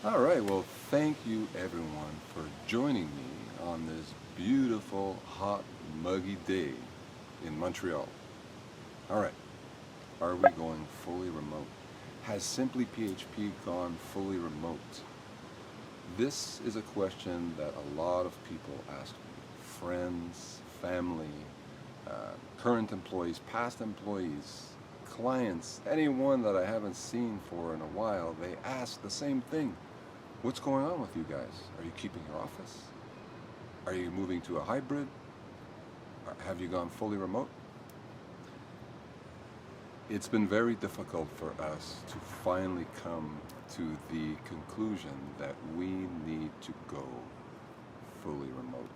All right, well, thank you everyone for joining me on this beautiful, hot, muggy day in Montreal. All right, are we going fully remote? Has SimplyPHP gone fully remote? This is a question that a lot of people ask me. Friends, family, current employees, past employees, clients, anyone that I haven't seen for in a while, they ask the same thing. What's going on with you guys? Are you keeping your office? Are you moving to a hybrid? Have you gone fully remote? It's been very difficult for us to finally come to the conclusion that we need to go fully remote.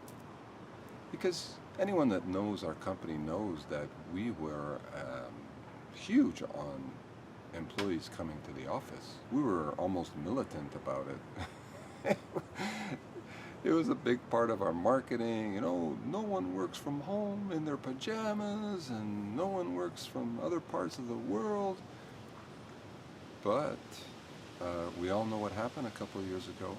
Because anyone that knows our company knows that we were huge on employees coming to the office. We were almost militant about it. It was a big part of our marketing. No one works from home in their pajamas, and no one works from other parts of the world. But we all know what happened a couple of years ago,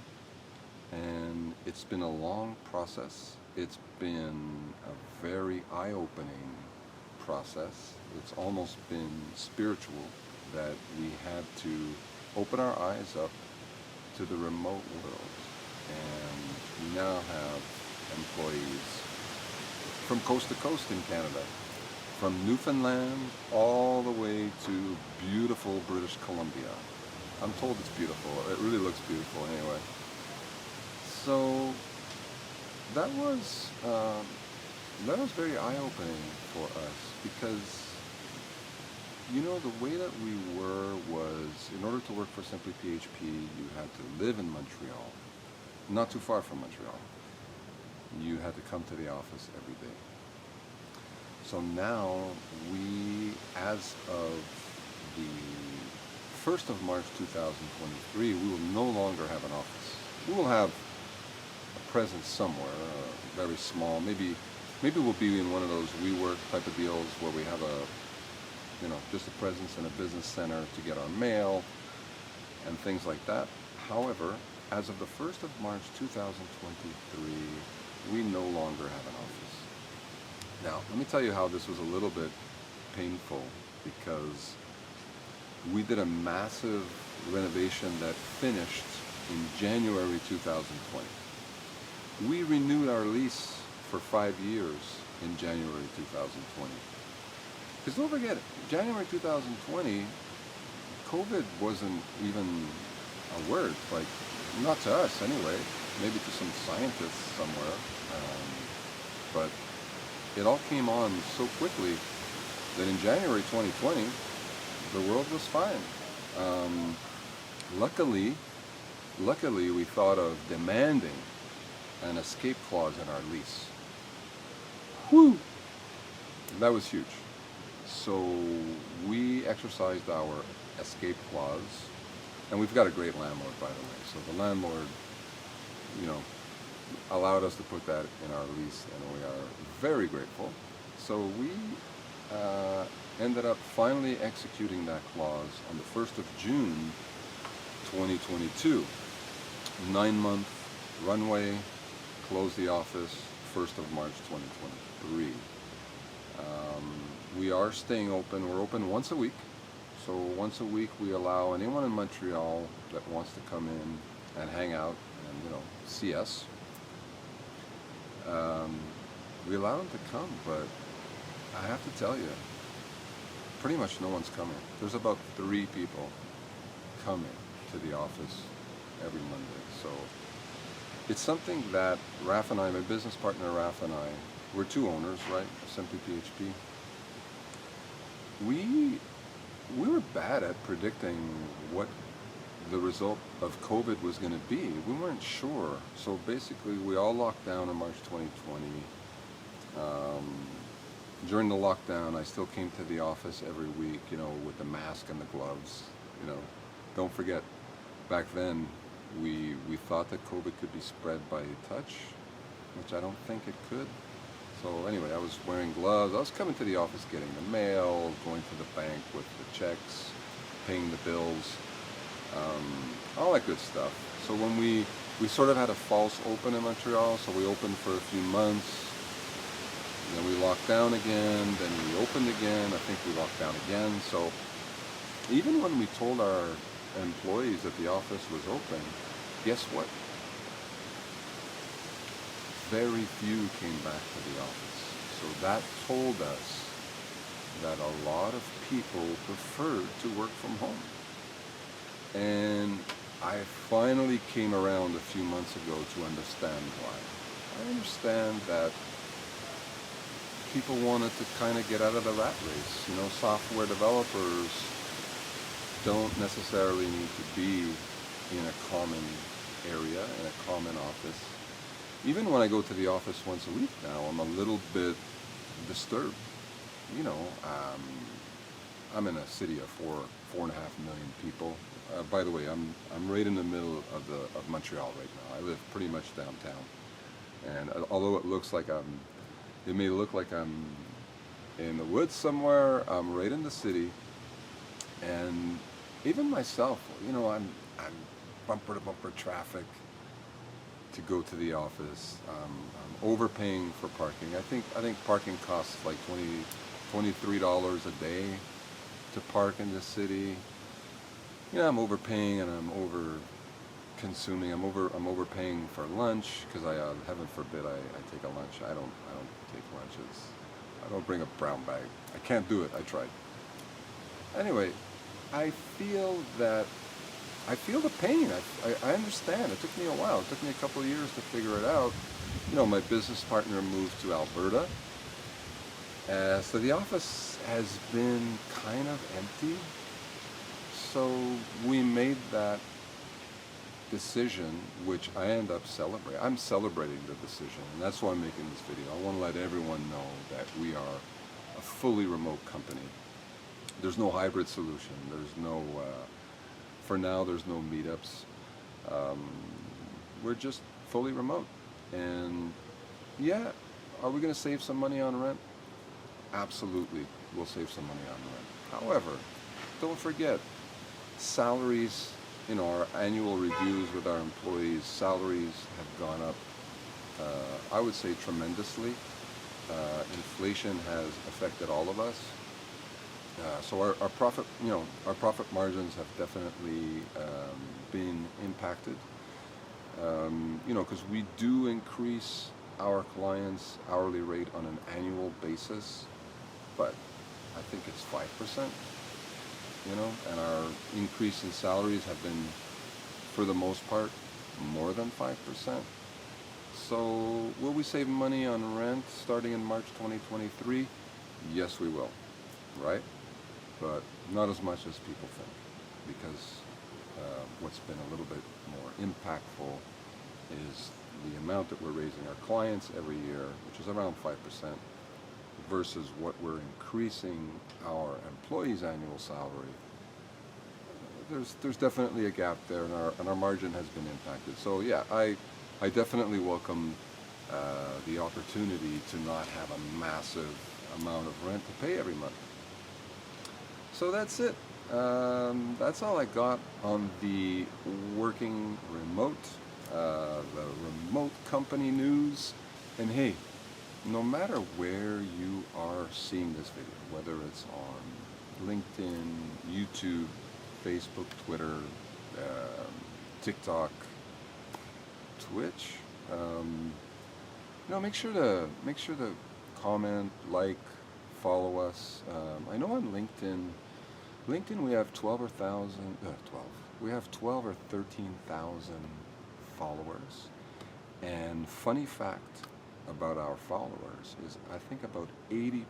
and it's been a long process. It's been a very eye-opening process. It's almost been spiritual that we had to open our eyes up to the remote world. And we now have employees from coast to coast in Canada, from Newfoundland all the way to beautiful British Columbia. I'm told it's beautiful. It really looks beautiful anyway. So that was very eye-opening for us because the way that we were was, in order to work for SimplyPHP, you had to live in Montreal, not too far from Montreal. You had to come to the office every day. So now as of the 1st of March 2023, we will no longer have an office. We will have a presence somewhere, very small. Maybe we'll be in one of those WeWork type of deals where we have just a presence in a business center to get our mail and things like that. However, as of the 1st of March 2023, we no longer have an office. Now, let me tell you how this was a little bit painful, because we did a massive renovation that finished in January 2020. We renewed our lease for 5 years in January 2020. Because don't forget, January 2020, COVID wasn't even a word, like, not to us anyway, maybe to some scientists somewhere, but it all came on so quickly that in January 2020, the world was fine. Luckily, we thought of demanding an escape clause in our lease. Whew! That was huge. So we exercised our escape clause, and we've got a great landlord, by the way. So the landlord, allowed us to put that in our lease, and we are very grateful. So we ended up finally executing that clause on the 1st of June 2022. 9-month runway, close the office, 1st of March 2023. We are staying open. We're open once a week. So once a week we allow anyone in Montreal that wants to come in and hang out and see us. We allow them to come, but I have to tell you, pretty much no one's coming. There's about 3 people coming to the office every Monday. So it's something that Raf and I, my business partner Raf and I, we're 2 owners, right, of SimplyPHP. We were bad at predicting what the result of COVID was going to be. We weren't sure. So basically, we all locked down in March 2020. During the lockdown, I still came to the office every week, with the mask and the gloves. Don't forget, back then, we thought that COVID could be spread by touch, which I don't think it could. So anyway, I was wearing gloves. I was coming to the office, getting the mail, going to the bank with the checks, paying the bills. all that good stuff. So when we sort of had a false open in Montreal, so we opened for a few months, then we locked down again, then we opened again, I think we locked down again. So even when we told our employees that the office was open, guess what? Very few came back to the office. So that told us that a lot of people preferred to work from home. And I finally came around a few months ago to understand why. I understand that people wanted to kind of get out of the rat race. You know, software developers don't necessarily need to be in a common area, in a common office. Even when I go to the office once a week now, I'm a little bit disturbed. You know, I'm in a city of 4.5 million people. By the way, I'm right in the middle of Montreal right now. I live pretty much downtown, and although it may look like I'm in the woods somewhere, I'm right in the city. And even myself, you know, I'm bumper to bumper traffic to go to the office. I'm overpaying for parking. I think parking costs like $23 a day to park in the city. You know, I'm overpaying and I'm over consuming. I'm overpaying for lunch because heaven forbid I take a lunch. I don't take lunches. I don't bring a brown bag. I can't do it. I tried. Anyway, I feel the pain. I understand. It took me a while. It took me a couple of years to figure it out. You know, my business partner moved to Alberta. So the office has been kind of empty. So we made that decision, which I end up celebrating. I'm celebrating the decision, and that's why I'm making this video. I want to let everyone know that we are a fully remote company. There's no hybrid solution. There's no, for now, there's no meetups. We're just fully remote. And yeah, are we going to save some money on rent? Absolutely, we'll save some money on rent. However, don't forget, salaries, you know, our annual reviews with our employees, salaries have gone up, I would say tremendously. Inflation has affected all of us. So our profit, you know, our profit margins have definitely been impacted. You know, because we do increase our clients' hourly rate on an annual basis, but I think it's 5%. You know, and our increase in salaries have been, for the most part, more than 5%. So will we save money on rent starting in March 2023? Yes, we will, right? But not as much as people think, because what's been a little bit more impactful is the amount that we're raising our clients every year, which is around 5%, versus what we're increasing our employees' annual salary. There's definitely a gap there, and our margin has been impacted. So yeah, I definitely welcome the opportunity to not have a massive amount of rent to pay every month. So that's it. That's all I got on the working remote, the remote company news. And hey, no matter where you are seeing this video, whether it's on LinkedIn, YouTube, Facebook, Twitter, TikTok, Twitch, you know, make sure to comment, like, follow us. I know on LinkedIn we have 12 or 13,000 followers. And funny fact about our followers is I think about 80%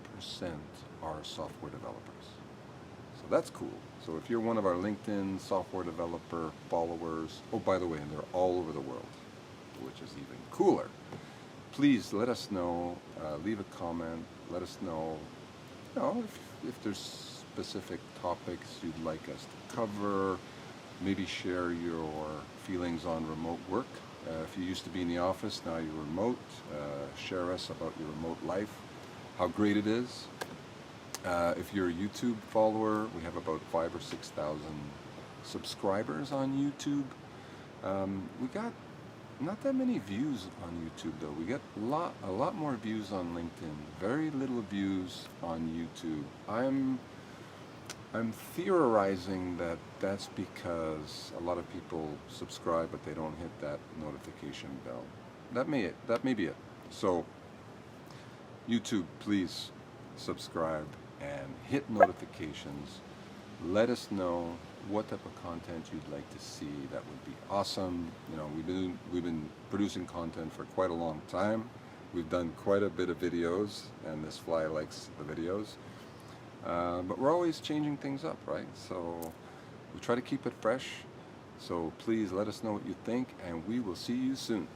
are software developers. So that's cool. So if you're one of our LinkedIn software developer followers, oh, by the way, and they're all over the world, which is even cooler, please let us know, leave a comment, let us know, you know, if there's specific topics you'd like us to cover, maybe share your feelings on remote work. If you used to be in the office, now you're remote, share us about your remote life, how great it is. If you're a YouTube follower, we have about 5,000 or 6,000 subscribers on YouTube. We got not that many views on YouTube though. We get a lot more views on LinkedIn. Very little views on YouTube. I'm theorizing that that's because a lot of people subscribe but they don't hit that notification bell. That may be it. So YouTube, please subscribe and hit notifications. Let us know what type of content you'd like to see. That would be awesome. You know, we've been producing content for quite a long time. We've done quite a bit of videos, and this fly likes the videos. But we're always changing things up, right? So we try to keep it fresh. So please let us know what you think, and we will see you soon.